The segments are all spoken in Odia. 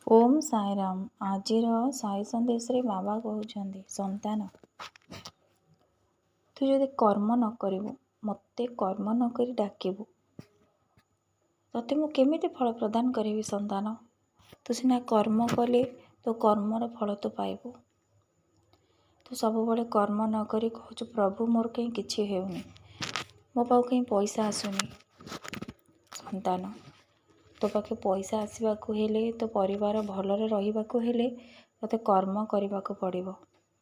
ଓମ୍ ସାଇରାମ। ଆଜିର ସାଇ ସନ୍ଦେଶରେ ବାବା କହୁଛନ୍ତି, ସନ୍ତାନ, ତୁ ଯଦି କର୍ମ ନ କରିବୁ, ମୋତେ କର୍ମ ନ କରି ଡାକିବୁ, ତତେ ମୁଁ କେମିତି ଫଳ ପ୍ରଦାନ କରିବି ସନ୍ତାନ? ତୁ ସିନା କର୍ମ କଲେ ତୋ କର୍ମର ଫଳ ତୁ ପାଇବୁ। ତୁ ସବୁବେଳେ କର୍ମ ନ କରି କହୁଛୁ, ପ୍ରଭୁ ମୋର କାହିଁ କିଛି ହେଉନି, ମୋ ପାଖକୁ କାହିଁ ପଇସା ଆସୁନି। ସନ୍ତାନ, ତୋ ପାଖେ ପଇସା ଆସିବାକୁ ହେଲେ, ତୋ ପରିବାର ଭଲରେ ରହିବାକୁ ହେଲେ ତୋତେ କର୍ମ କରିବାକୁ ପଡ଼ିବ।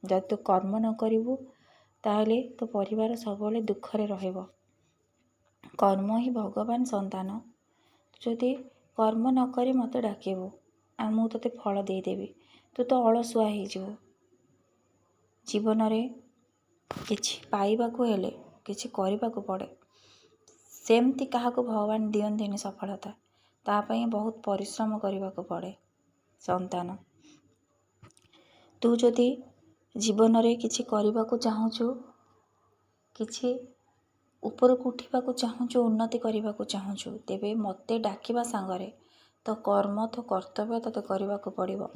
ଯଦି ତୁ କର୍ମ ନ କରିବୁ ତାହେଲେ ତୋ ପରିବାର ସବୁବେଳେ ଦୁଃଖରେ ରହିବ। କର୍ମ ହିଁ ଭଗବାନ ସନ୍ତାନ। ତୁ ଯଦି କର୍ମ ନ କରି ମୋତେ ଡାକିବୁ ଆଉ ମୁଁ ତୋତେ ଫଳ ଦେଇଦେବି, ତୁ ତ ଅଳସୁଆ ହେଇଯିବୁ। ଜୀବନରେ କିଛି ପାଇବାକୁ ହେଲେ କିଛି କରିବାକୁ ପଡ଼େ। ସେମିତି କାହାକୁ ଭଗବାନ ଦିଅନ୍ତିନି ସଫଳତା, ତା ପାଇଁ ବହୁତ ପରିଶ୍ରମ କରିବାକୁ ପଡ଼େ। ସନ୍ତାନ, ତୁ ଯଦି ଜୀବନରେ କିଛି କରିବାକୁ ଚାହୁଁଛୁ, କିଛି ଉପରକୁ ଉଠିବାକୁ ଚାହୁଁଛୁ, ଉନ୍ନତି କରିବାକୁ ଚାହୁଁଛୁ, ତେବେ ମୋତେ ଡାକିବା ସାଙ୍ଗରେ ତୋ କର୍ମ, ତୋ କର୍ତ୍ତବ୍ୟ ତୋତେ କରିବାକୁ ପଡ଼ିବ।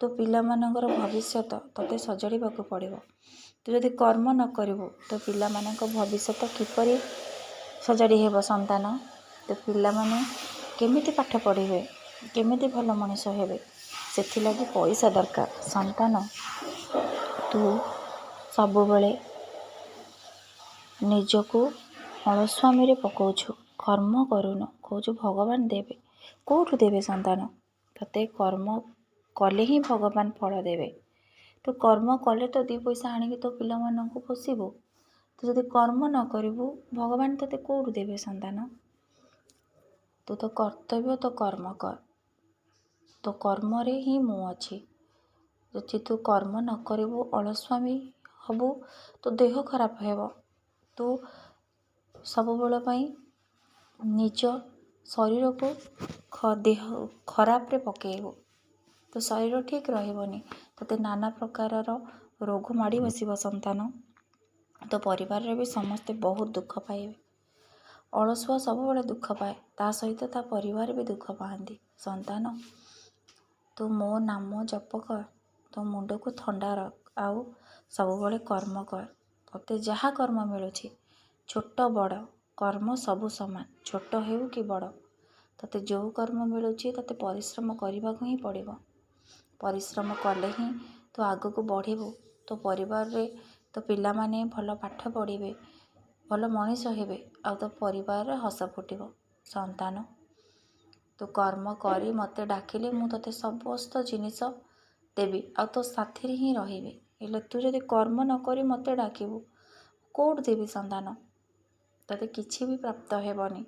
ତୋ ପିଲାମାନଙ୍କର ଭବିଷ୍ୟତ ତୋତେ ସଜାଡ଼ିବାକୁ ପଡ଼ିବ। ତୁ ଯଦି କର୍ମ ନ କରିବୁ ତୋ ପିଲାମାନଙ୍କ ଭବିଷ୍ୟତ କିପରି ସଜାଡ଼ି ହେବ ସନ୍ତାନ? ତୋ ପିଲାମାନେ କେମିତି ପାଠ ପଢ଼ିବେ, କେମିତି ଭଲ ମଣିଷ ହେବେ? ସେଥିଲାଗି ପଇସା ଦରକାର। ସନ୍ତାନ, ତୁ ସବୁବେଳେ ନିଜକୁ ଅଳସୁଆମୀରେ ପକାଉଛୁ, କର୍ମ କରୁନୁ, କହୁଛୁ ଭଗବାନ ଦେବେ। କେଉଁଠୁ ଦେବେ ସନ୍ତାନ? ତୋତେ କର୍ମ କଲେ ହିଁ ଭଗବାନ ଫଳ ଦେବେ। ତୁ କର୍ମ କଲେ ତ ଦୁଇ ପଇସା ଆଣିକି ତୋ ପିଲାମାନଙ୍କୁ ପୋଷିବୁ। ତୁ ଯଦି କର୍ମ ନ କରିବୁ ଭଗବାନ ତୋତେ କେଉଁଠୁ ଦେବେ ସନ୍ତାନ? ତୁ ତୋ କର୍ତ୍ତବ୍ୟ, ତୋ କର୍ମ କର। ତୋ କର୍ମରେ ହିଁ ମୁଁ ଅଛି। ଯଦି ତୁ କର୍ମ ନ କରିବୁ, ଅଳସୁଆମୀ ହବୁ, ତୋ ଦେହ ଖରାପ ହେବ। ତୁ ସବୁବେଳ ପାଇଁ ନିଜ ଶରୀରକୁ ଦେହ ଖରାପରେ ପକାଇବୁ। ତୋ ଶରୀର ଠିକ୍ ରହିବନି, ତୋତେ ନାନା ପ୍ରକାରର ରୋଗ ମାଡ଼ି ବସିବ ସନ୍ତାନ। ତୋ ପରିବାରରେ ବି ସମସ୍ତେ ବହୁତ ଦୁଃଖ ପାଇବେ। ଅଳସୁଆ ସବୁବେଳେ ଦୁଃଖ ପାଏ, ତା ସହିତ ତା ପରିବାର ବି ଦୁଃଖ ପାଆନ୍ତି। ସନ୍ତାନ, ତୁ ମୋ ନାମ ଜପ କର, ତୋ ମୁଣ୍ଡକୁ ଥଣ୍ଡା ରଖ, ଆଉ ସବୁବେଳେ କର୍ମ କର। ତୋତେ ଯାହା କର୍ମ ମିଳୁଛି, ଛୋଟ ବଡ଼ କର୍ମ ସବୁ ସମାନ, ଛୋଟ ହେଉ କି ବଡ଼, ତୋତେ ଯେଉଁ କର୍ମ ମିଳୁଛି ତୋତେ ପରିଶ୍ରମ କରିବାକୁ ହିଁ ପଡ଼ିବ। ପରିଶ୍ରମ କଲେ ହିଁ ତୁ ଆଗକୁ ବଢ଼ିବୁ। ତୋ ପରିବାରରେ ତୋ ପିଲାମାନେ ଭଲ ପାଠ ପଢ଼ିବେ, ଭଲ ମଣିଷ ହେବେ, ଆଉ ତୋ ପରିବାରରେ ହସ ଫୁଟିବ। ସନ୍ତାନ, ତୁ କର୍ମ କରି ମୋତେ ଡାକିଲେ ମୁଁ ତୋତେ ସମସ୍ତ ଜିନିଷ ଦେବି, ଆଉ ତୋ ସାଥିରେ ହିଁ ରହିବି। ହେଲେ ତୁ ଯଦି କର୍ମ ନ କରି ମୋତେ ଡାକିବୁ, କେଉଁଠୁ ଦେବି ସନ୍ତାନ? ତୋତେ କିଛି ବି ପ୍ରାପ୍ତ ହେବନି,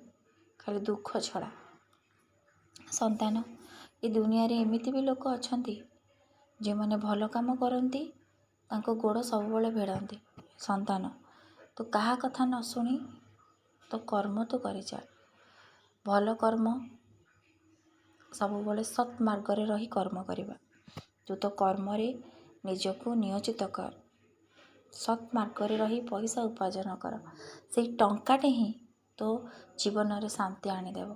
ଖାଲି ଦୁଃଖ ଛଡ଼ା। ସନ୍ତାନ, ଏ ଦୁନିଆରେ ଏମିତି ବି ଲୋକ ଅଛନ୍ତି ଯେଉଁମାନେ ଭଲ କାମ କରନ୍ତି, ତାଙ୍କ ଗୋଡ଼ ସବୁବେଳେ ଭିଡ଼ନ୍ତି। ସନ୍ତାନ, ତୁ କାହା କଥା ନ ଶୁଣି ତୋ କର୍ମ ତୁ କରିଚାଲ। ଭଲ କର୍ମ, ସବୁବେଳେ ସତ୍ ମାର୍ଗରେ ରହି କର୍ମ କରିବା। ତୁ ତୋ କର୍ମରେ ନିଜକୁ ନିୟୋଜିତ କର। ସତ୍ ମାର୍ଗରେ ରହି ପଇସା ଉପାର୍ଜନ କର। ସେଇ ଟଙ୍କାଟେ ହିଁ ତୋ ଜୀବନରେ ଶାନ୍ତି ଆଣିଦେବ।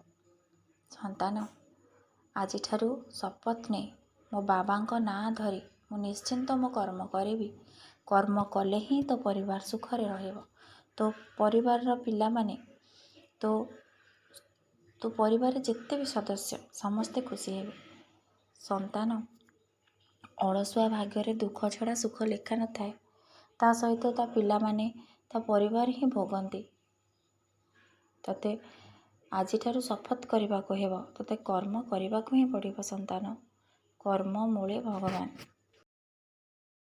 ସନ୍ତାନ, ଆଜିଠାରୁ ଶପଥ ନେ, ମୋ ବାବାଙ୍କ ନାଁ ଧରି ମୁଁ ନିଶ୍ଚିନ୍ତ ମୋ କର୍ମ କରିବି। କର୍ମ କଲେ ହିଁ ତୋ ପରିବାର ସୁଖରେ ରହିବ। ତୋ ପରିବାରର ପିଲାମାନେ, ତୋ ପରିବାରରେ ଯେତେ ବି ସଦସ୍ୟ ସମସ୍ତେ ଖୁସି ହେବେ। ସନ୍ତାନ, ଅଳସୁଆ ଭାଗ୍ୟରେ ଦୁଃଖ ଛଡ଼ା ସୁଖ ଲେଖା ନଥାଏ। ତା ସହିତ ତା ପିଲାମାନେ, ତା ପରିବାର ହିଁ ଭୋଗନ୍ତି। ତୋତେ ଆଜିଠାରୁ ଶପଥ କରିବାକୁ ହେବ, ତୋତେ କର୍ମ କରିବାକୁ ହିଁ ପଡ଼ିବ ସନ୍ତାନ। କର୍ମ ମୂଳେ ଭଗବାନ।